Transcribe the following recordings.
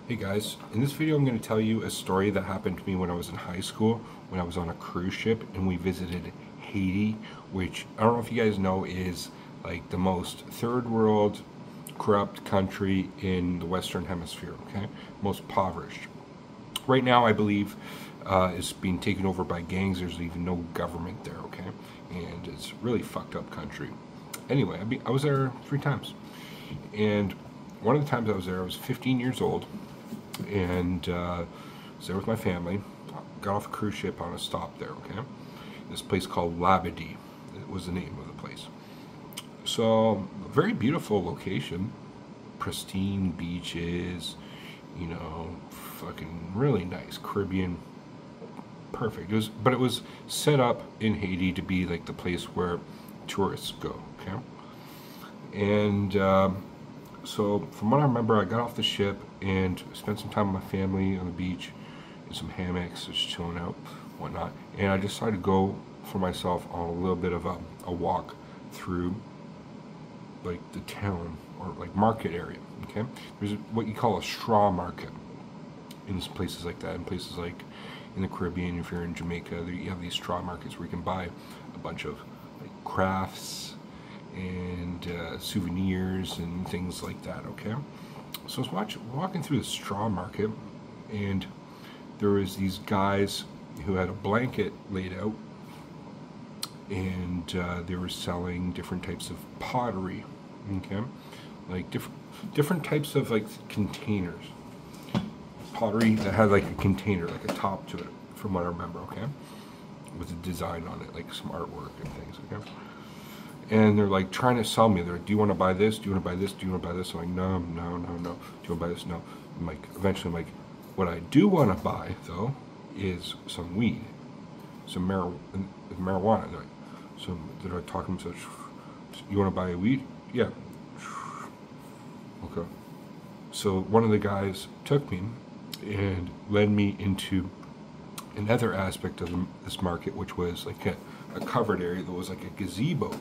Hey guys, in this video I'm going to tell you a story that happened to me when I was in high school, when I was on a cruise ship and we visited Haiti, which I don't know if you guys know is like the most third world corrupt country in the Western Hemisphere, okay? Most impoverished. Right now I believe it's being taken over by gangs. There's even no government there, okay? And it's a really fucked up country. Anyway, I was there 3 times. And one of the times I was there, I was 15 years old, and was there with my family. Got off a cruise ship on a stop there, okay? This place called Labadee, it was the name of the place. So, very beautiful location, pristine beaches, you know, fucking really nice, Caribbean, perfect. But it was set up in Haiti to be like the place where tourists go, okay? And so from what I remember, I got off the ship and spent some time with my family on the beach in some hammocks, just chilling out, whatnot. And I decided to go for myself on a little bit of a walk through like the town or like market area, okay? There's what you call a straw market in places like that, in places like in the Caribbean. If you're in Jamaica, you have these straw markets where you can buy a bunch of like crafts and souvenirs and things like that, okay? So I was walking through the straw market, and there was these guys who had a blanket laid out, and they were selling different types of pottery, okay? Like different types of like containers. Pottery that had like a container, like a top to it, from what I remember, okay? With a design on it, like some artwork and things, okay? And they're like trying to sell me. They're like, do you want to buy this? Do you want to buy this? Do you want to buy this? I'm like, no. Do you want to buy this? No. I'm like, eventually I'm like, what I do want to buy though is some weed, some marijuana. They're like, so they're like talking such, you want to buy a weed? Yeah. Okay. So one of the guys took me and led me into another aspect of this market, which was like a covered area that was like a gazebo.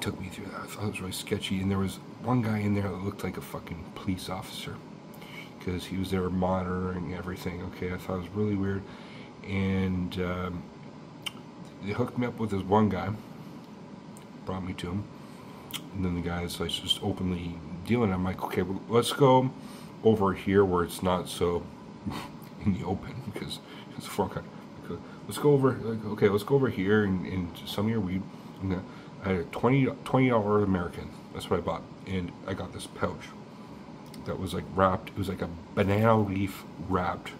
Took me through that. I thought it was really sketchy, and there was one guy in there that looked like a fucking police officer because he was there monitoring everything. Okay, I thought it was really weird, and they hooked me up with this one guy, brought me to him, and then the guy's like just openly dealing. I'm like, okay, well, let's go over here where it's not so in the open because it's a front guy. Let's go over. Like, okay, let's go over here and some of your weed. I had a $20 American. That's what I bought, and I got this pouch that was like wrapped. It was like a banana leaf wrapped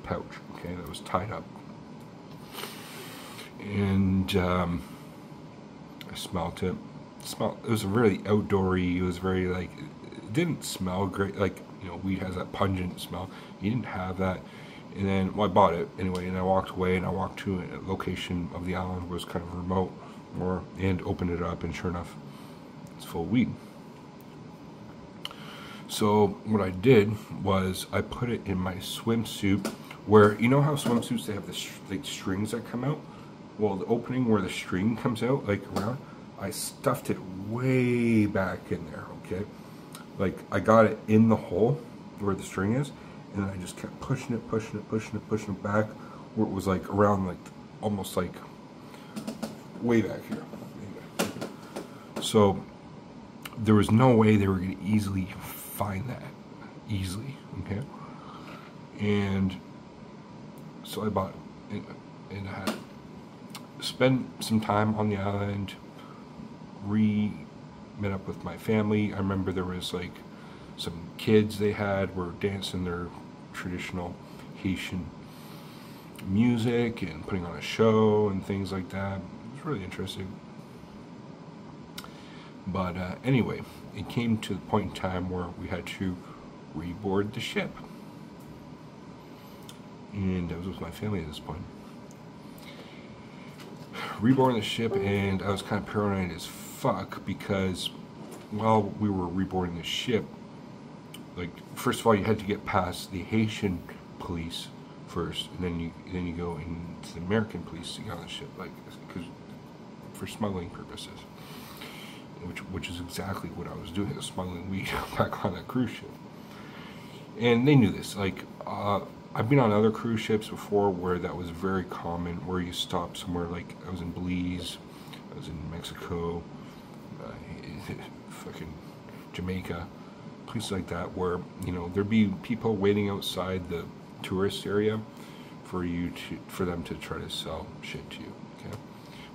pouch. Okay, that was tied up, and I smelt it. It was really outdoory. It was very like, it didn't smell great. Like, you know, weed has that pungent smell. You didn't have that. And then, well, I bought it anyway, and I walked away, and I walked to a location of the island where it was kind of remote, and opened it up, and sure enough, it's full of weed. So what I did was I put it in my swimsuit, where, you know how swimsuits, they have the like strings that come out? Well, the opening where the string comes out, like around, I stuffed it way back in there, okay? Like, I got it in the hole where the string is, and I just kept pushing it back, where it was like around, like almost like way back here. So there was no way they were going to easily find that easily, okay? And so I bought it, and I had spent some time on the island, met up with my family. I remember there was like some kids they had were dancing their traditional Haitian music and putting on a show and things like that. It was really interesting. But anyway, it came to the point in time where we had to reboard the ship, and I was with my family at this point. Reboarding the ship, and I was kind of paranoid as fuck because while we were reboarding the ship, like, first of all, you had to get past the Haitian police first, and then you go into the American police to get on the ship, like, because for smuggling purposes, which is exactly what I was doing, smuggling weed back on that cruise ship. And they knew this. Like, I've been on other cruise ships before where that was very common, where you stop somewhere. Like, I was in Belize, I was in Mexico, fucking Jamaica, places like that, where, you know, there'd be people waiting outside the tourist area for them to try to sell shit to you. Okay,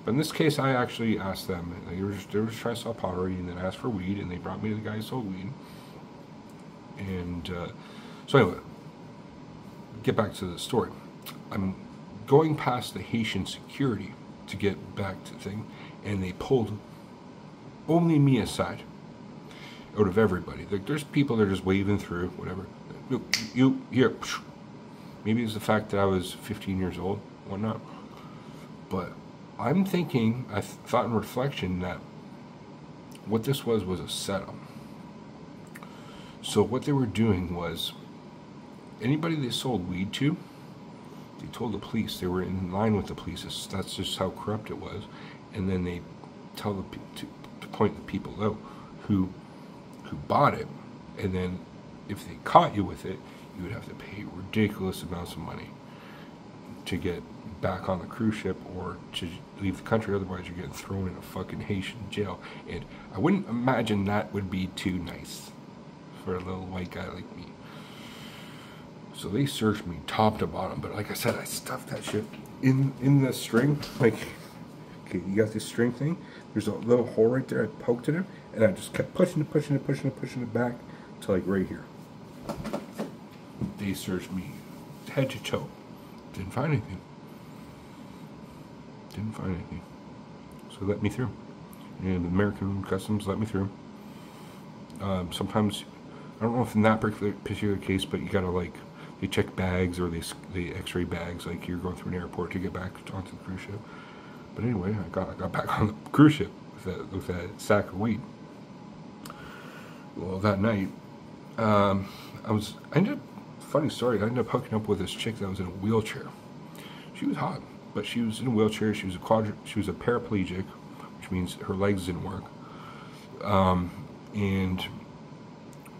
but in this case, I actually asked them. They were just trying to sell pottery, and then asked for weed, and they brought me to the guy who sold weed. And so anyway, get back to the story. I'm going past the Haitian security to get back to the thing, and they pulled only me aside out of everybody. Like, there's people that are just waving through, whatever. You here. Maybe it's the fact that I was 15 years old, whatnot. But I'm thinking, I thought in reflection that what this was a setup. So what they were doing was, anybody they sold weed to, they told the police. They were in line with the police. That's just how corrupt it was. And then they tell to point the people out who bought it. And then if they caught you with it, you would have to pay ridiculous amounts of money to get back on the cruise ship or to leave the country. Otherwise, you're getting thrown in a fucking Haitian jail. And I wouldn't imagine that would be too nice for a little white guy like me. So they searched me top to bottom. But like I said, I stuffed that shit in the string. Like, okay, you got this string thing. There's a little hole right there. I poked in it, and I just kept pushing it back to like right here. They searched me head to toe. Didn't find anything. So let me through. And the American Customs let me through. Sometimes, I don't know if in that particular case, but you gotta, like, they check bags or they x-ray bags, like you're going through an airport to get back onto the cruise ship. But anyway, I got back on the cruise ship with that sack of weed. Well, that night, funny story, I ended up hooking up with this chick that was in a wheelchair. She was hot, but she was in a wheelchair. She was a paraplegic, which means her legs didn't work. And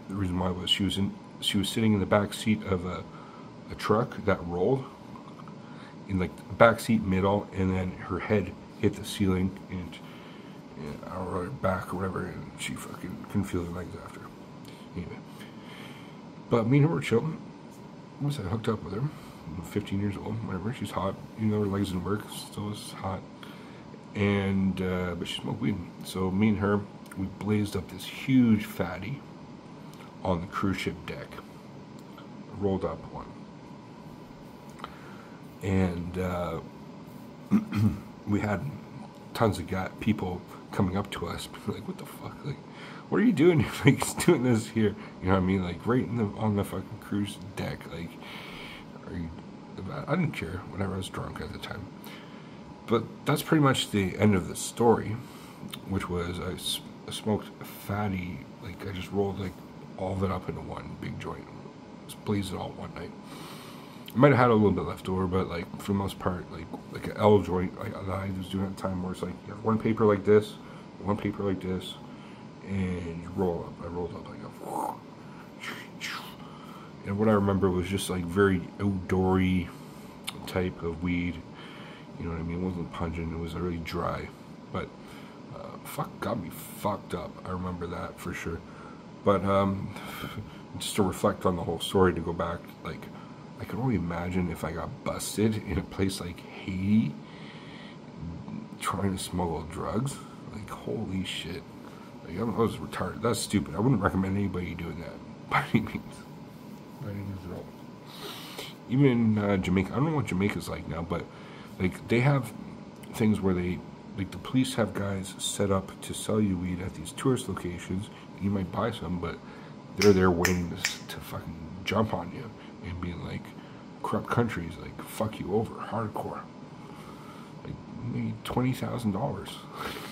the reason why was she was sitting in the back seat of a truck that rolled in, like, the back seat middle, and then her head hit the ceiling and I don't know, her back or whatever, and she fucking couldn't feel her legs after. Anyway, but me and her were chilling. I hooked up with her. I'm 15 years old, whatever. She's hot, even though her legs didn't work, still was hot. And but she smoked weed. So me and her, we blazed up this huge fatty on the cruise ship deck. Rolled up one. And we had tons of people coming up to us, like, what the fuck? Like, what are you doing? Like, doing this here? You know what I mean? Like, right on the fucking cruise deck. Like, I didn't care. Whatever, I was drunk at the time. But that's pretty much the end of the story, which was I smoked a fatty. Like, I just rolled, like, all of it up into one big joint. Just blazed it all one night. I might have had a little bit left over, but, like, for the most part, like an L joint, like I was doing at the time, where it's like you have one paper like this, and you roll up. I rolled up like a, and what I remember was just like very outdoory type of weed. You know what I mean? It wasn't pungent. It was really dry, but got me fucked up. I remember that for sure. But just to reflect on the whole story, to go back, like, I could only imagine if I got busted in a place like Haiti trying to smuggle drugs. Like, holy shit. Like, I was retarded. That's stupid. I wouldn't recommend anybody doing that by any means. By any means at all. Even in Jamaica, I don't know what Jamaica's like now, but, like, they have things where they, like, the police have guys set up to sell you weed at these tourist locations. You might buy some, but they're there waiting to fucking jump on you and being like, corrupt countries, like, fuck you over, hardcore. Like, maybe $20,000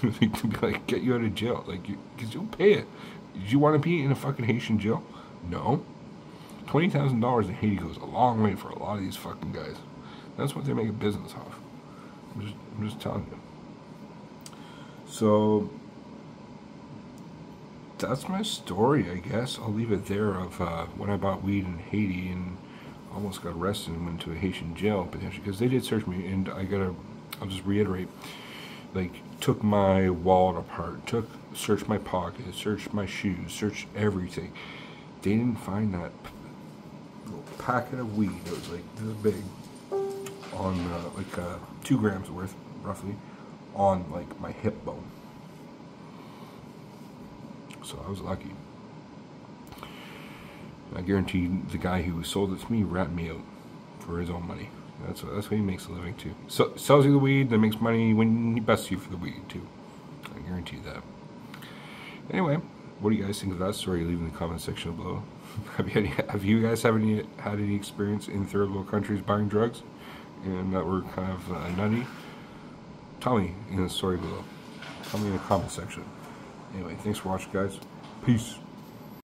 to be like, get you out of jail, like, because you'll pay it. Did you want to be in a fucking Haitian jail? No. $20,000 in Haiti goes a long way for a lot of these fucking guys. That's what they make a business off. I'm just telling you. So that's my story, I guess. I'll leave it there of when I bought weed in Haiti and almost got arrested and went to a Haitian jail potentially because they did search me. And I'll just reiterate, like, took my wallet apart, searched my pockets, searched my shoes, searched everything. They didn't find that little packet of weed that was like this big on 2 grams worth roughly on like my hip bone. So I was lucky. I guarantee the guy who sold it to me ratted me out for his own money. That's what he makes a living too. So sells you the weed, then makes money when he busts you for the weed too. I guarantee that. Anyway, what do you guys think of that story? Leave in the comment section below. Have you guys had any experience in third world countries buying drugs and that were kind of nutty? Tell me in the story below. Tell me in the comment section. Anyway, thanks for watching, guys. Peace.